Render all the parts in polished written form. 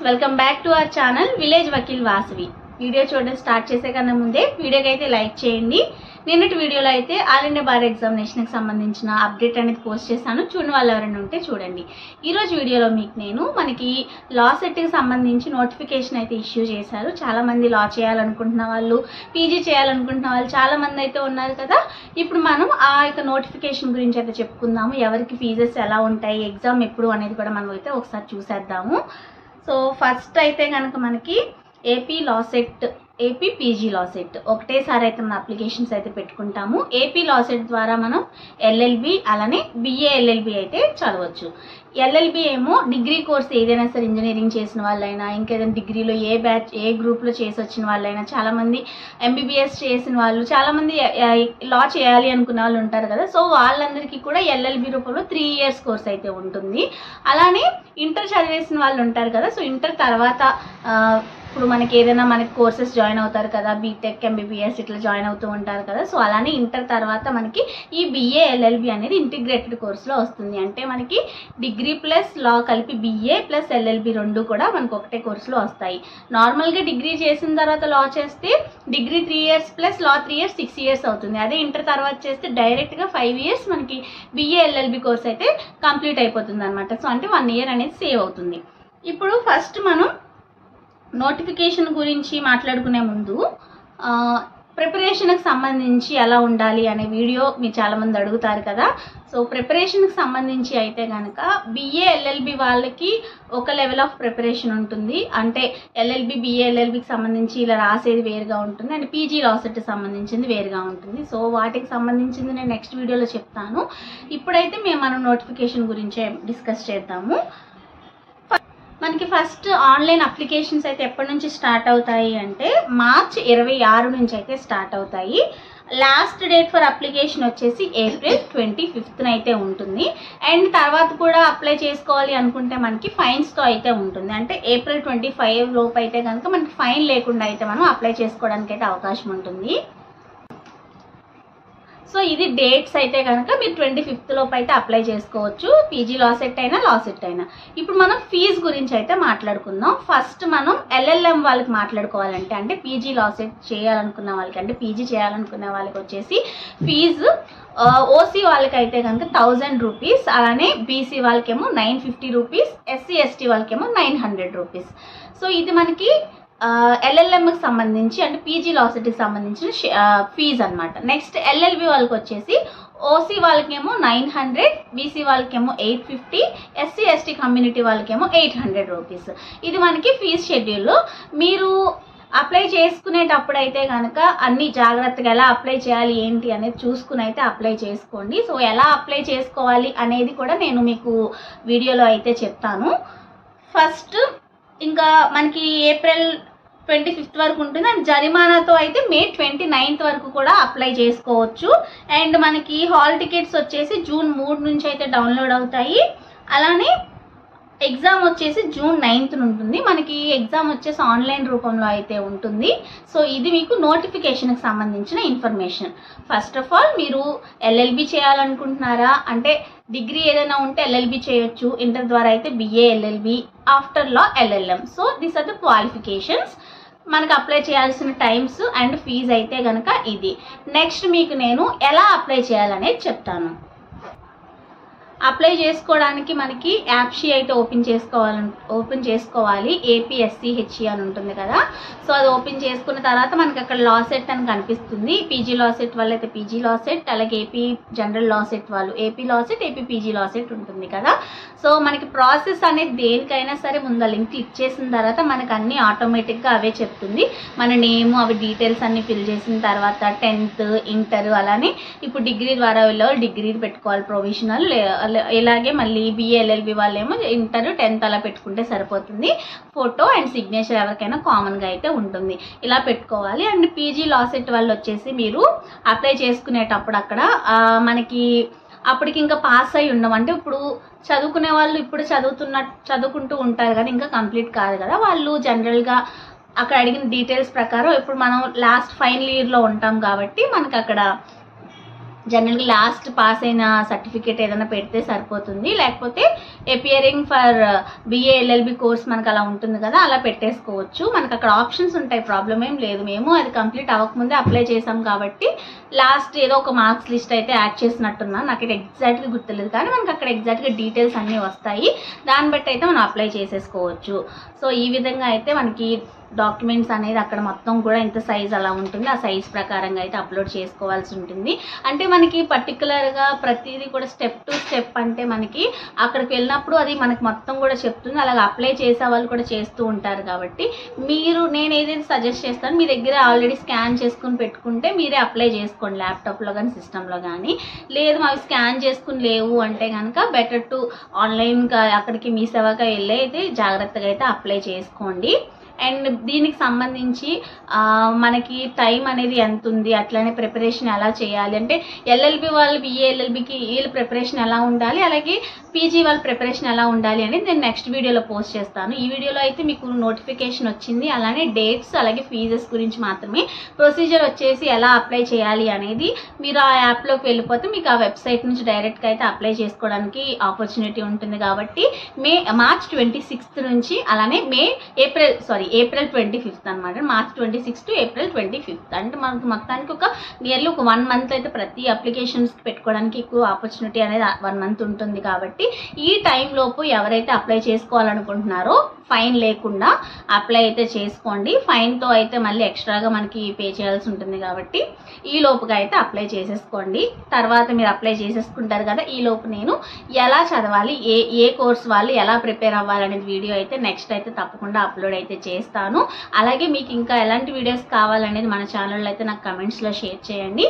Welcome back to our channel village vakeel Vasavi. Video చూడడం start చేసే కన్నా ముందే వీడియోకి అయితే లైక్ చేయండి. నిన్నటి వీడియోలో అయితే ఆల్ ఇండియా బార్ ఎగ్జామినేషన్కి సంబంధించిన అప్డేట్ అనేది పోస్ట్ చేశాను. చూడని వాళ్ళు ఎవరైనా ఉంటే చూడండి. ఈరోజు వీడియోలో మీకు నేను మనకి లా సెట్కి సంబంధించి నోటిఫికేషన్ అయితే ఇష్యూ చేశారు. చాలామంది లా చేయాలనుకుంటున్న వాళ్ళు, పీజీ చేయాలనుకుంటున్న వాళ్ళు చాలామంది అయితే ఉన్నారు కదా. ఇప్పుడు మనం ఆ యొక్క నోటిఫికేషన్ గురించి అయితే చెప్పుకుందాము. ఎవరికి ఫీజెస్ ఎలా ఉంటాయి, ఎగ్జామ్ ఎప్పుడు అనేది కూడా మనం అయితే ఒకసారి చూసేద్దాము. సో ఫస్ట్ అయితే కనుక మనకి AP law set, AP PG law set ఒకటేసారి అయితే మన అప్లికేషన్స్ అయితే పెట్టుకుంటాము. ఏపీ లా సెట్ ద్వారా మనం ఎల్ఎల్బి అలానే బిఏ ఎల్ఎల్బి అయితే చదవచ్చు. ఎల్ఎల్బి ఏమో డిగ్రీ కోర్స్ ఏదైనా సరే, ఇంజనీరింగ్ చేసిన వాళ్ళైనా, ఇంకేదైనా డిగ్రీలో ఏ గ్రూప్లో చేసి వచ్చిన వాళ్ళైనా, చాలామంది ఎంబీబీఎస్ చేసిన వాళ్ళు, చాలామంది లా చేయాలి అనుకున్న వాళ్ళు ఉంటారు కదా. సో వాళ్ళందరికీ కూడా ఎల్ఎల్బి రూపంలో 3 years కోర్స్ అయితే ఉంటుంది. అలానే ఇంటర్ చదివేసిన వాళ్ళు ఉంటారు కదా. సో ఇంటర్ తర్వాత ఇప్పుడు మనకి ఏదైనా మనకి కోర్సెస్ జాయిన్ అవుతారు కదా, బీటెక్, ఎంబీబీఎస్ ఇట్లా జాయిన్ అవుతూ ఉంటారు కదా. సో అలానే ఇంటర్ తర్వాత మనకి ఈ బిఏ ఎల్ఎల్బి అనేది ఇంటిగ్రేటెడ్ కోర్సులో వస్తుంది. అంటే మనకి డిగ్రీ ప్లస్ లా కలిపి బిఏ ప్లస్ ఎల్ఎల్బి రెండు కూడా మనకు ఒకటే కోర్సులో వస్తాయి. నార్మల్గా డిగ్రీ చేసిన తర్వాత లా చేస్తే డిగ్రీ 3 years ప్లస్ లా 3 years 6 years అవుతుంది. అదే ఇంటర్ తర్వాత చేస్తే డైరెక్ట్గా 5 years మనకి బిఏ ఎల్ఎల్బి కోర్స్ అయితే కంప్లీట్ అయిపోతుంది అనమాట. సో అంటే 1 year అనేది సేవ్ అవుతుంది. ఇప్పుడు ఫస్ట్ మనం నోటిఫికేషన్ గురించి మాట్లాడుకునే ముందు ప్రిపరేషన్కి సంబంధించి ఎలా ఉండాలి అనే వీడియో మీరు చాలామంది అడుగుతారు కదా. సో ప్రిపరేషన్కి సంబంధించి అయితే కనుక బిఏ ఎల్ఎల్బి వాళ్ళకి ఒక లెవెల్ ఆఫ్ ప్రిపరేషన్ ఉంటుంది. అంటే ఎల్ఎల్బి బిఏ ఎల్ఎల్బికి సంబంధించి ఇలా రాసేది వేరుగా ఉంటుంది, అండ్ పీజీ లా సెట్కి సంబంధించింది వేరుగా ఉంటుంది. సో వాటికి సంబంధించింది నేను నెక్స్ట్ వీడియోలో చెప్తాను. ఇప్పుడైతే మనం నోటిఫికేషన్ గురించే డిస్కస్ చేద్దాము. మనకి ఫస్ట్ ఆన్లైన్ అప్లికేషన్స్ అయితే ఎప్పటి నుంచి స్టార్ట్ అవుతాయి అంటే మార్చ్ 26 నుంచి అయితే స్టార్ట్ అవుతాయి. లాస్ట్ డేట్ ఫర్ అప్లికేషన్ వచ్చేసి ఏప్రిల్ 25th అయితే ఉంటుంది. అండ్ తర్వాత కూడా అప్లై చేసుకోవాలి అనుకుంటే మనకి ఫైన్స్తో అయితే ఉంటుంది. అంటే ఏప్రిల్ 25 లోపు అయితే కనుక మనకి ఫైన్ లేకుండా అయితే మనం అప్లై చేసుకోవడానికి అయితే అవకాశం ఉంటుంది. సో ఇది డేట్స్ అయితే కనుక మీరు 25th లోపు అయితే అప్లై చేసుకోవచ్చు, పీజీ లా సెట్ అయినా లా సెట్ అయినా. ఇప్పుడు మనం ఫీజు గురించి అయితే మాట్లాడుకుందాం. ఫస్ట్ మనం ఎల్ఎల్ఎం వాళ్ళకి మాట్లాడుకోవాలంటే, అంటే పీజీ లా సెట్ చేయాలనుకున్న వాళ్ళకి, అంటే పీజీ చేయాలనుకున్న వాళ్ళకి వచ్చేసి ఫీజు ఓసీ వాళ్ళకి అయితే కనుక 1000 రూపీస్, అలానే బీసీ వాళ్ళకేమో 950 రూపీస్, ఎస్సీ ఎస్టీ వాళ్ళకేమో 900 రూపీస్. సో ఇది మనకి ఎల్ఎల్ఎంకి సంబంధించి, అంటే పీజీ లా సెట్కి సంబంధించిన ఫీజు అనమాట. నెక్స్ట్ ఎల్ఎల్బి వాళ్ళకి వచ్చేసి ఓసీ వాళ్ళకేమో 900, బీసీ వాళ్ళకేమో 850, ఎస్సీ ఎస్టీ కమ్యూనిటీ వాళ్ళకేమో 800 రూపీస్. ఇది మనకి ఫీజు షెడ్యూల్. మీరు అప్లై చేసుకునేటప్పుడు అయితే కనుక అన్ని జాగ్రత్తగా ఎలా అప్లై చేయాలి ఏంటి అనేది చూసుకుని అయితే అప్లై చేసుకోండి. సో ఎలా అప్లై చేసుకోవాలి అనేది కూడా నేను మీకు వీడియోలో అయితే చెప్తాను. ఫస్ట్ ఇంకా మనకి ఏప్రిల్ 25th వరకు ఉంటుంది, అండ్ జరిమానాతో అయితే మే 29th వరకు కూడా అప్లై చేసుకోవచ్చు. అండ్ మనకి హాల్ టికెట్స్ వచ్చేసి జూన్ 3 నుంచి అయితే డౌన్లోడ్ అవుతాయి. అలానే ఎగ్జామ్ వచ్చేసి జూన్ 9th ఉంటుంది. మనకి ఎగ్జామ్ వచ్చేసి ఆన్లైన్ రూపంలో అయితే ఉంటుంది. సో ఇది మీకు నోటిఫికేషన్కి సంబంధించిన ఇన్ఫర్మేషన్. ఫస్ట్ ఆఫ్ ఆల్ మీరు ఎల్ఎల్బి చేయాలనుకుంటున్నారా అంటే డిగ్రీ ఏదైనా ఉంటే ఎల్ఎల్బి చేయొచ్చు, ఇంటర్ ద్వారా అయితే BA LLB, after law LLM. So these are the qualifications. మనకు అప్లై చేయాల్సిన టైమ్స్ అండ్ ఫీజు అయితే కనుక ఇది. నెక్స్ట్ మీకు నేను ఎలా అప్లై చేయాలనేది చెప్తాను. అప్లై చేసుకోవడానికి మనకి యాప్షీ అయితే ఓపెన్ చేసుకోవాలి. ఏపీఎస్సిహెచ్ఈ అని ఉంటుంది కదా. సో అది ఓపెన్ చేసుకున్న తర్వాత మనకి అక్కడ లా సెట్ అని కనిపిస్తుంది. పీజీ లా సెట్ వాళ్ళు అయితే పీజీ లా సెట్, అలాగే ఏపీ జనరల్ లా సెట్ వాళ్ళు AP law set, AP PG law set ఉంటుంది కదా. సో మనకి ప్రాసెస్ అనేది దేనికైనా సరే ముందు లింక్ క్లిక్ చేసిన తర్వాత మనకు అన్నీ ఆటోమేటిక్గా అవే చెప్తుంది. మన నేము అవి డీటెయిల్స్ అన్నీ ఫిల్ చేసిన తర్వాత 10th, ఇంటర్, అలానే ఇప్పుడు డిగ్రీ ద్వారా వెళ్ళే డిగ్రీ పెట్టుకోవాలి, ప్రొవిజనల్. ఇలాగే మళ్ళీ బిఏ ఎల్ఎల్బి వాళ్ళేమో ఇంటర్ 10th అలా పెట్టుకుంటే సరిపోతుంది. ఫోటో అండ్ సిగ్నేచర్ ఎవరికైనా కామన్గా అయితే ఉంటుంది, ఇలా పెట్టుకోవాలి. అండ్ పీజీ లా సెట్ వాళ్ళు వచ్చేసి మీరు అప్లై చేసుకునేటప్పుడు అక్కడ మనకి అప్పటికి ఇంకా పాస్ అయి ఉండవు. అంటే ఇప్పుడు చదువుకునే వాళ్ళు ఇప్పుడు చదువుకుంటూ ఉంటారు కదా, ఇంకా కంప్లీట్ కాదు కదా. వాళ్ళు జనరల్గా అక్కడ అడిగిన డీటెయిల్స్ ప్రకారం ఇప్పుడు మనం లాస్ట్ ఫైనల్ ఇయర్లో ఉంటాం కాబట్టి మనకు అక్కడ జనరల్గా లాస్ట్ పాస్ అయిన సర్టిఫికేట్ ఏదైనా పెడితే సరిపోతుంది, లేకపోతే appearing for BA LLB course మనకు అలా ఉంటుంది కదా, అలా పెట్టేసుకోవచ్చు. మనకు అక్కడ ఆప్షన్స్ ఉంటాయి, ప్రాబ్లం ఏం లేదు. మేము అది కంప్లీట్ అవ్వకముందే అప్లై చేసాం కాబట్టి లాస్ట్ ఏదో ఒక మార్క్స్ లిస్ట్ అయితే యాడ్ చేసినట్టున్నాను, నాకు ఇది ఎగ్జాక్ట్గా గుర్తులేదు, కానీ మనకు అక్కడ ఎగ్జాక్ట్గా డీటెయిల్స్ అన్నీ వస్తాయి, దాన్ని బట్టి అయితే మనం అప్లై చేసేసుకోవచ్చు. సో ఈ విధంగా అయితే మనకి డాక్యుమెంట్స్ అనేది అక్కడ మొత్తం కూడా ఎంత సైజ్ అలా ఉంటుంది, ఆ సైజ్ ప్రకారంగా అయితే అప్లోడ్ చేసుకోవాల్సి ఉంటుంది. అంటే మనకి పర్టికులర్గా ప్రతిదీ కూడా స్టెప్ టు స్టెప్, అంటే మనకి అక్కడికి వెళ్ళినప్పుడు అది మనకి మొత్తం కూడా చెప్తుంది. అలాగే అప్లై చేసే వాళ్ళు కూడా చేస్తూ ఉంటారు కాబట్టి నేను ఏదైతే సజెస్ట్ చేస్తాను, మీ దగ్గర ఆల్రెడీ స్కాన్ చేసుకుని పెట్టుకుంటే మీరే అప్లై చేసుకోండి, ల్యాప్టాప్లో కానీ సిస్టంలో కానీ. లేదు అవి స్కాన్ చేసుకుని లేవు అంటే కనుక బెటర్ టు ఆన్లైన్గా అక్కడికి మీ సేవగా వెళ్ళి అయితే జాగ్రత్తగా అయితే అప్లై చేసుకోండి. అండ్ దీనికి సంబంధించి మనకి టైం అనేది ఎంత ఉంది, అట్లనే ప్రిపరేషన్ ఎలా చేయాలి, అంటే ఎల్ఎల్బి వాళ్ళు బిఏ ఎల్ఎల్బికి వీళ్ళ ప్రిపరేషన్ ఎలా ఉండాలి, అలాగే పీజీ వాళ్ళ ప్రిపరేషన్ ఎలా ఉండాలి అనేది నేను నెక్స్ట్ వీడియోలో పోస్ట్ చేస్తాను. ఈ వీడియోలో అయితే మీకు నోటిఫికేషన్ వచ్చింది, అలానే డేట్స్ అలాగే ఫీజెస్ గురించి మాత్రమే. ప్రొసీజర్ వచ్చేసి ఎలా అప్లై చేయాలి అనేది మీరు ఆ యాప్లోకి వెళ్ళిపోతే మీకు ఆ వెబ్సైట్ నుంచి డైరెక్ట్గా అయితే అప్లై చేసుకోవడానికి ఆపర్చునిటీ ఉంటుంది. కాబట్టి మార్చ్ 26 నుంచి, అలానే ఏప్రిల్ 25 అనమాట, మార్చ్ 26 టు ఏప్రిల్ 25, అంటే మనకు మొత్తానికి ఒక నియర్లీ ఒక 1 మంత్ అయితే ప్రతి అప్లికేషన్స్కి పెట్టుకోవడానికి ఎక్కువ ఆపర్చునిటీ అనేది 1 మంత్ ఉంటుంది. కాబట్టి ఈ టైంలోపు ఎవరైతే అప్లై చేసుకోవాలనుకుంటున్నారో ఫైన్ లేకుండా అప్లై అయితే చేసుకోండి. ఫైన్తో అయితే మళ్ళీ ఎక్స్ట్రాగా మనకి పే చేయాల్సి ఉంటుంది, కాబట్టి ఈ లోపుగా అయితే అప్లై చేసేసుకోండి. తర్వాత మీరు అప్లై చేసేసుకుంటారు కదా, ఈ లోపు నేను ఎలా చదవాలి, ఏ కోర్స్ వాళ్ళు ఎలా ప్రిపేర్ అవ్వాలనేది వీడియో అయితే నెక్స్ట్ అయితే తప్పకుండా అప్లోడ్ అయితే చేస్తాను. అలాగే మీకు ఇంకా ఎలాంటి వీడియోస్ కావాలనేది మన ఛానల్లో అయితే నాకు కమెంట్స్లో షేర్ చేయండి.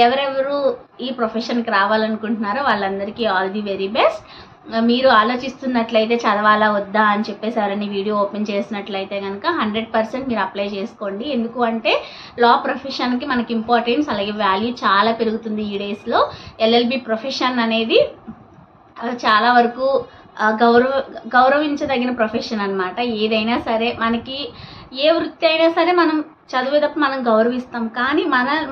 ఎవరెవరు ఈ ప్రొఫెషన్కి రావాలనుకుంటున్నారో వాళ్ళందరికీ ఆల్ ది వెరీ బెస్ట్. మీరు ఆలోచిస్తున్నట్లయితే చదవాలా వద్దా అని చెప్పేసి ఎవరైనా వీడియో ఓపెన్ చేసినట్లయితే కనుక 100% మీరు అప్లై చేసుకోండి. ఎందుకు అంటే లా ప్రొఫెషన్కి మనకి ఇంపార్టెన్స్ అలాగే వాల్యూ చాలా పెరుగుతుంది ఈ డేస్లో. ఎల్ఎల్బి ప్రొఫెషన్ అనేది చాలా వరకు గౌరవించదగిన ప్రొఫెషన్ అనమాట. ఏదైనా సరే మనకి ఏ వృత్తి అయినా సరే మనం చదివేటప్పుడు మనం గౌరవిస్తాం, కానీ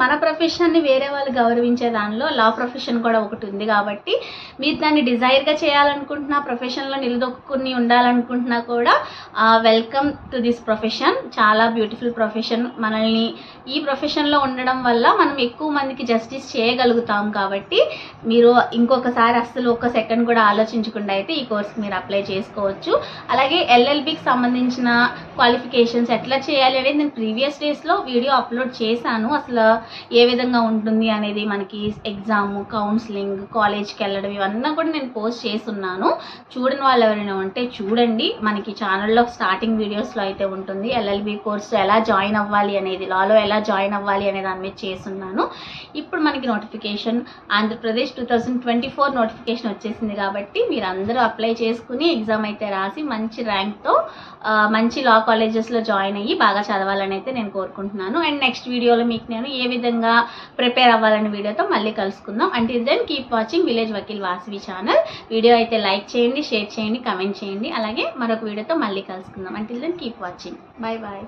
మన ప్రొఫెషన్ని వేరే వాళ్ళు గౌరవించే దానిలో లా ప్రొఫెషన్ కూడా ఒకటి ఉంది. కాబట్టి మీరు దాన్ని డిజైర్గా చేయాలనుకుంటున్నా, ప్రొఫెషన్లో నిలదొక్కుని ఉండాలనుకుంటున్నా కూడా వెల్కమ్ టు దిస్ ప్రొఫెషన్. చాలా బ్యూటిఫుల్ ప్రొఫెషన్. మనల్ని ఈ ప్రొఫెషన్లో ఉండడం వల్ల మనం ఎక్కువ మందికి జస్టిస్ చేయగలుగుతాం. కాబట్టి మీరు ఇంకొకసారి అస్సలు ఒక్క సెకండ్ కూడా ఆలోచించకుండా అయితే ఈ కోర్స్కి మీరు అప్లై చేసుకోవచ్చు. అలాగే ఎల్ఎల్బికి సంబంధించిన క్వాలిఫికేషన్స్ ఎట్లా చేయాలి అనేది నేను ప్రీవియస్ డేస్లో వీడియో అప్లోడ్ చేశాను. అసలు ఏ విధంగా ఉంటుంది అనేది, మనకి ఎగ్జామ్, కౌన్సిలింగ్, కాలేజ్కి వెళ్ళడం, ఇవన్నీ కూడా నేను పోస్ట్ చేస్తున్నాను. చూడని వాళ్ళు ఎవరైనా ఉంటే చూడండి. మనకి ఛానల్లో స్టార్టింగ్ వీడియోస్లో అయితే ఉంటుంది. ఎల్ఎల్బి కోర్సు ఎలా జాయిన్ అవ్వాలి అనేది, లాలో ఎలా జాయిన్ అవ్వాలి అనే దాని మీద చేస్తున్నాను. ఇప్పుడు మనకి నోటిఫికేషన్ ఆంధ్రప్రదేశ్ 2024 నోటిఫికేషన్ వచ్చేసింది. కాబట్టి మీరు అందరూ అప్లై చేసుకుని ఎగ్జామ్ అయితే రాసి మంచి ర్యాంక్తో మంచి లా కాలేజెస్లో జాయిన్ అయ్యి బాగా చదవాలని అయితే నేను కోరుకుంటున్నాను. అండ్ నెక్స్ట్ వీడియోలో మీకు నేను ఏ విధంగా ప్రిపేర్ అవ్వాలనే వీడియోతో మళ్ళీ కలుసుకుందాం. Until then keep watching village vakeel Vasavi channel. Video అయితే లైక్ చేయండి, షేర్ చేయండి, కమెంట్ చేయండి. అలాగే మరొక వీడియోతో మళ్ళీ కలుసుకుందాం. Until then keep watching. Bye bye.